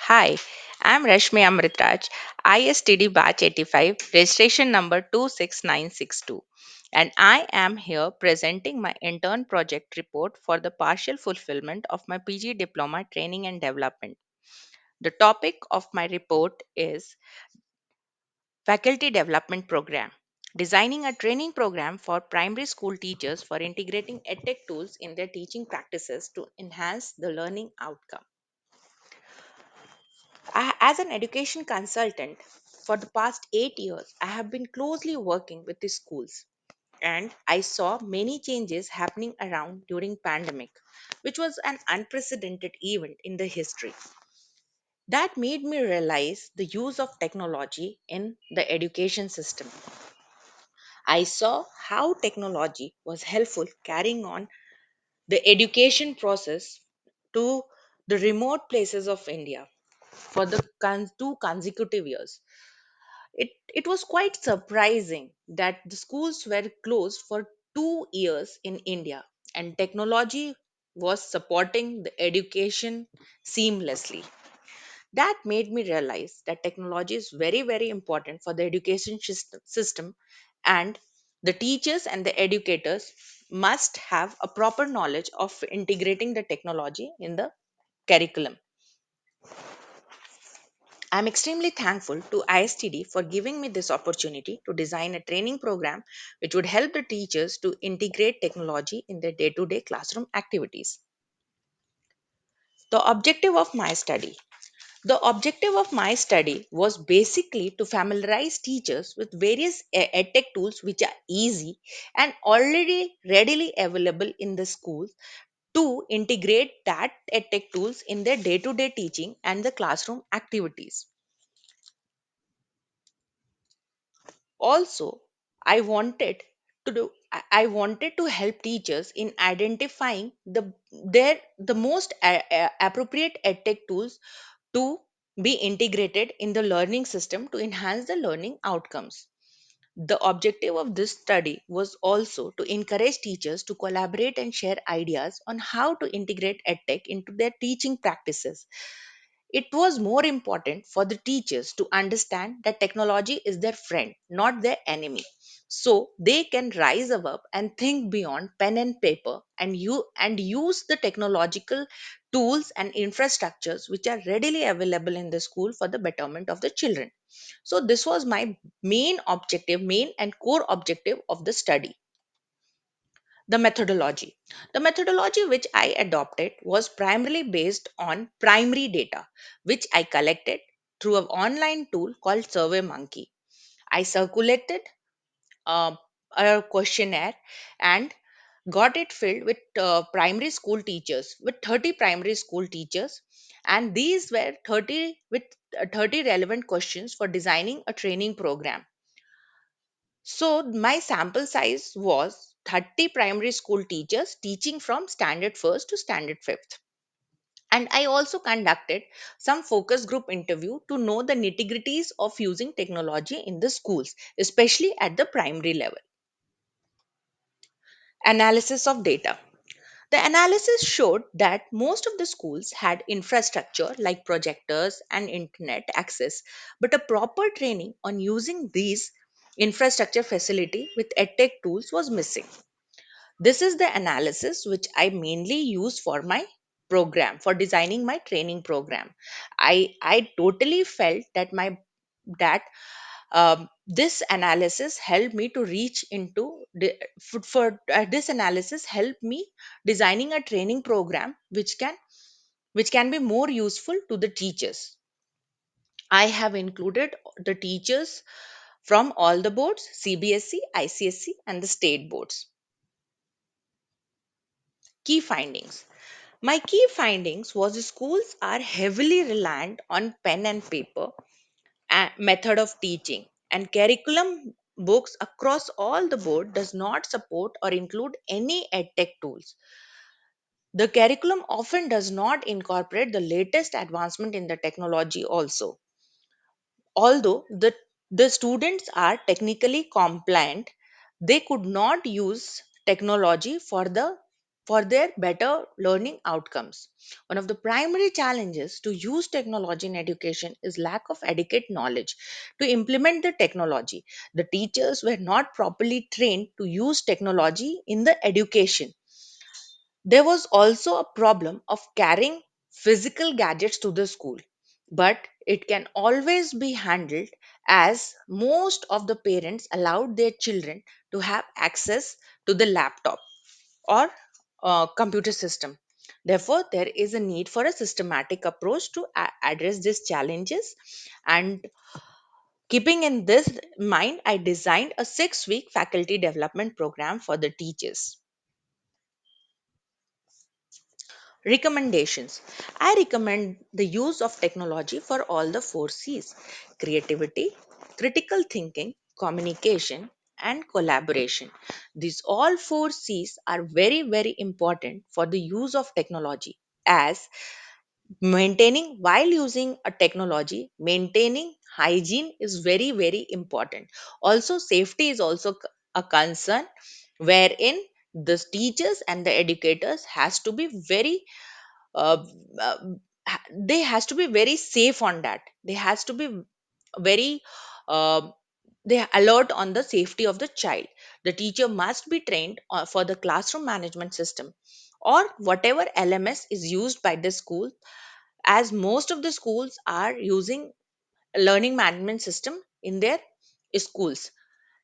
Hi, I'm Rashmi Amritraj, ISTD batch 85, registration number 26962, and I am here presenting my intern project report for the partial fulfillment of my PG diploma training and development. The topic of my report is Faculty Development Program. Designing a training program for primary school teachers for integrating edtech tools in their teaching practices to enhance the learning outcome. As an education consultant for the past 8 years, I have been closely working with the schools, and I saw many changes happening around during pandemic, which was an unprecedented event in the history. That made me realize the use of technology in the education system. I saw how technology was helpful carrying on the education process to the remote places of India for the 2 consecutive years. It was quite surprising that the schools were closed for 2 years in India and technology was supporting the education seamlessly. That made me realize that technology is very, very important for the education system, and the teachers and the educators must have a proper knowledge of integrating the technology in the curriculum. I'm extremely thankful to ISTD for giving me this opportunity to design a training program which would help the teachers to integrate technology in their day to day classroom activities. The objective of my study. The objective of my study was basically to familiarize teachers with various edtech tools which are easy and already readily available in the schools to integrate that edtech tools in their day to day teaching and the classroom activities. Also, I wanted to help teachers in identifying the most appropriate edtech tools to be integrated in the learning system to enhance the learning outcomes. The objective of this study was also to encourage teachers to collaborate and share ideas on how to integrate edtech into their teaching practices. It was more important for the teachers to understand that technology is their friend, not their enemy. So they can rise above and think beyond pen and paper and use the technological tools and infrastructures which are readily available in the school for the betterment of the children. So this was my main and core objective of the study. The methodology. The methodology which I adopted was primarily based on primary data, which I collected through an online tool called SurveyMonkey. I circulated uh, a questionnaire and got it filled with primary school teachers, with 30 primary school teachers, and these were 30 relevant questions for designing a training program. So my sample size was 30 primary school teachers teaching from standard first to standard fifth. And I also conducted some focus group interview to know the nitty-gritties of using technology in the schools, especially at the primary level. Analysis of data. The analysis showed that most of the schools had infrastructure like projectors and internet access, but a proper training on using these infrastructure facility with edtech tools was missing. This is the analysis which I mainly use for my program, for designing my training program. I totally felt that that this analysis helped me to reach into this analysis helped me designing a training program which can be more useful to the teachers. I have included the teachers from all the boards, CBSE, ICSE, and the state boards. Key findings. My key findings was the schools are heavily reliant on pen and paper method of teaching, and curriculum books across all the board does not support or include any edtech tools. The curriculum often does not incorporate the latest advancement in the technology also. Although the students are technically compliant, they could not use technology for the for their better learning outcomes. One of the primary challenges to use technology in education is lack of adequate knowledge to implement the technology. The teachers were not properly trained to use technology in the education. There was also a problem of carrying physical gadgets to the school, but it can always be handled as most of the parents allowed their children to have access to the laptop or computer system. Therefore, there is a need for a systematic approach to address these challenges. And keeping in this mind, I designed a 6-week faculty development program for the teachers. Recommendations. I recommend the use of technology for all the 4 C's: creativity, critical thinking, communication, and collaboration. These all 4 C's are very, very important for the use of technology, as maintaining while using a technology, maintaining hygiene is very, very important. Also, safety is also a concern, wherein the teachers and the educators has to be very uh, uh, they has to be very safe on that. They has to be very uh, they are alert on the safety of the child. The teacher must be trained for the classroom management system or whatever LMS is used by the school, as most of the schools are using learning management system in their schools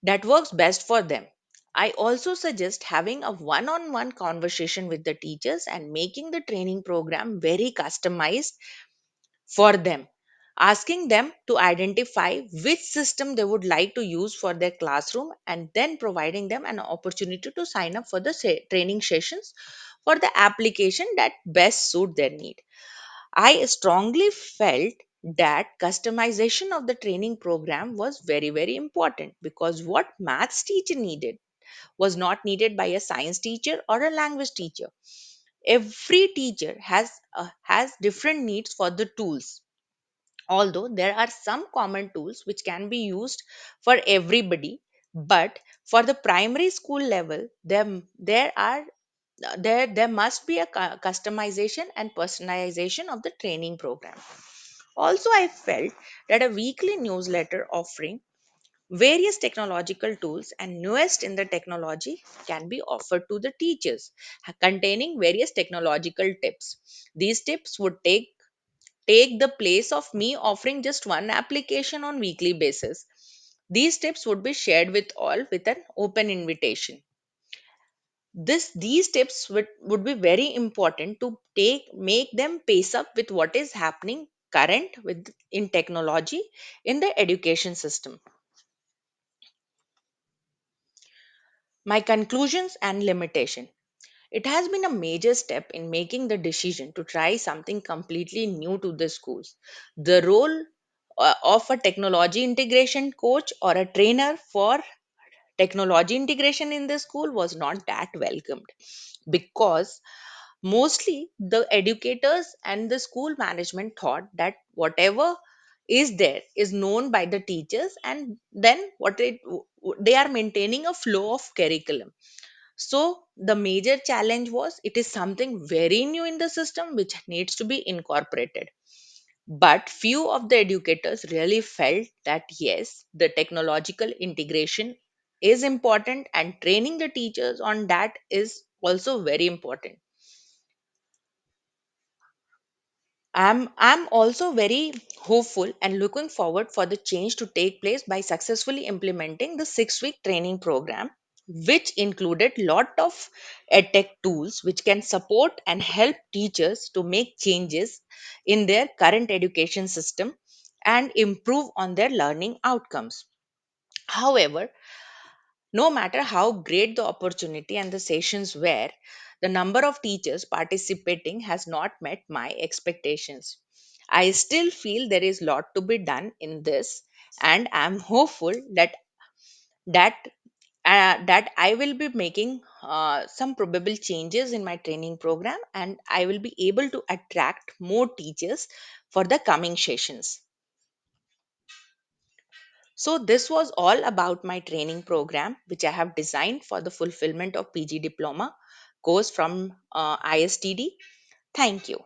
that works best for them. I also suggest having a one on one conversation with the teachers and making the training program very customized for them, asking them to identify which system they would like to use for their classroom, and then providing them an opportunity to sign up for the training sessions for the application that best suit their need. I strongly felt that customization of the training program was very, very important, because what maths teacher needed was not needed by a science teacher or a language teacher. Every teacher has different needs for the tools. Although there are some common tools which can be used for everybody, but for the primary school level, there must be a customization and personalization of the training program. Also, I felt that a weekly newsletter offering various technological tools and newest in the technology can be offered to the teachers, containing various technological tips. These tips would take the place of me offering just one application on weekly basis. These tips would be shared with all with an open invitation. These tips would be very important to make them pace up with what is happening current with in technology in the education system. My conclusions and limitation. It has been a major step in making the decision to try something completely new to the schools. The role of a technology integration coach or a trainer for technology integration in the school was not that welcomed, because mostly the educators and the school management thought that whatever is there is known by the teachers, and then they are maintaining a flow of curriculum. So the major challenge was it is something very new in the system which needs to be incorporated. But few of the educators really felt that yes, the technological integration is important, and training the teachers on that is also very important. I'm also very hopeful and looking forward for the change to take place by successfully implementing the 6-week training program, which included lot of edtech tools which can support and help teachers to make changes in their current education system and improve on their learning outcomes. However, no matter how great the opportunity and the sessions were, the number of teachers participating has not met my expectations. I still feel there is lot to be done in this, and I'm hopeful that that I will be making some probable changes in my training program, and I will be able to attract more teachers for the coming sessions. So, this was all about my training program, which I have designed for the fulfillment of PG diploma course from ISTD. Thank you.